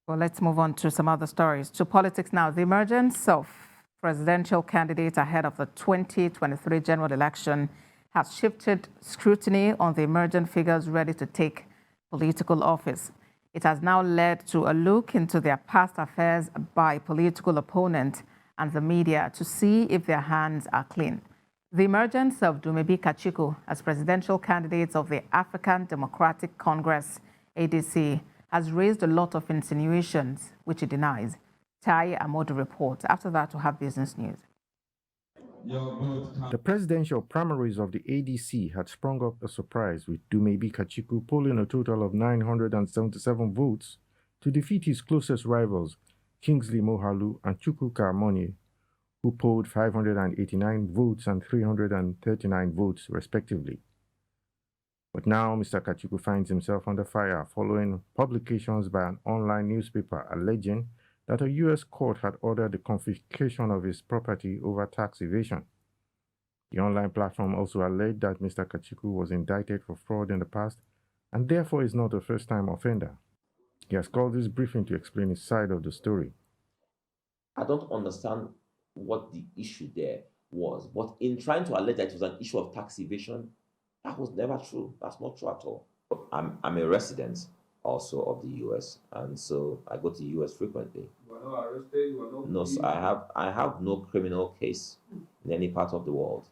Well, let's move on to some other stories. To politics now. The emergence of presidential candidates ahead of the 2023 general election has shifted scrutiny on the emerging figures ready to take political office. It has now led to a look into their past affairs by political opponents and the media to see if their hands are clean. The emergence of Dumebi Kachikwu as presidential candidates of the African Democratic Congress, ADC, has raised a lot of insinuations, which he denies. Tai Amodu reports. After that, we'll have business news. The presidential primaries of the ADC had sprung up a surprise, with Dumebi Kachikwu polling a total of 977 votes to defeat his closest rivals, Kingsley Moghalu and Chukwuka Monye, who polled 589 votes and 339 votes, respectively. But now Mr. Kachikwu finds himself under fire following publications by an online newspaper alleging that a U.S. court had ordered the confiscation of his property over tax evasion. The online platform also alleged that Mr. Kachikwu was indicted for fraud in the past and therefore is not a first-time offender. He has called this briefing to explain his side of the story. I don't understand what the issue there was, but in trying to allege that it was an issue of tax evasion, that was never true. That's not true at all. I'm a resident also of the US, and so I go to the US frequently. You were not arrested? You were not No, so I have no criminal case in any part of the world.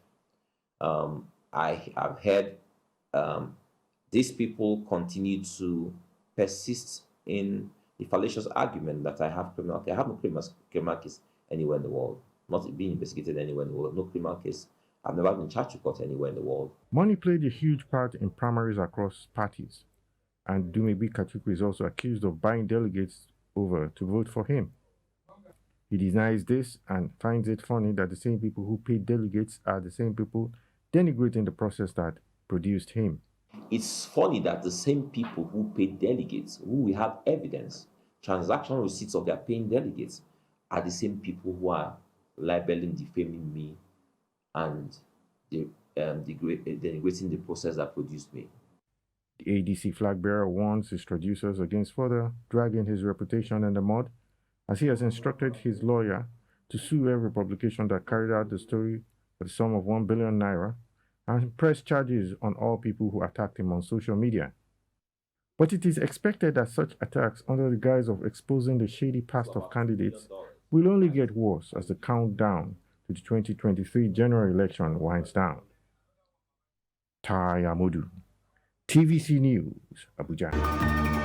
I have heard these people continue to persist in the fallacious argument that I have criminal case. I have no criminal case anywhere in the world. Not being investigated anywhere in the world. No criminal case. I've never been charged to court anywhere in the world. Money played a huge part in primaries across parties, and Dumebi Kachikwu is also accused of buying delegates over to vote for him. He denies this and finds it funny that the same people who paid delegates are the same people denigrating the process that produced him. It's funny that the same people who paid delegates, who we have evidence, transaction receipts of their paying delegates, are the same people who are libeling, defaming me, and denigrating the process that produced me. The ADC flag bearer warns his producers against further dragging his reputation in the mud, as he has instructed his lawyer to sue every publication that carried out the story for the sum of 1 billion naira and press charges on all people who attacked him on social media. But it is expected that such attacks, under the guise of exposing the shady past of candidates, will only get worse as the countdown to the 2023 general election winds down. Tai Amodu, TVC News, Abuja.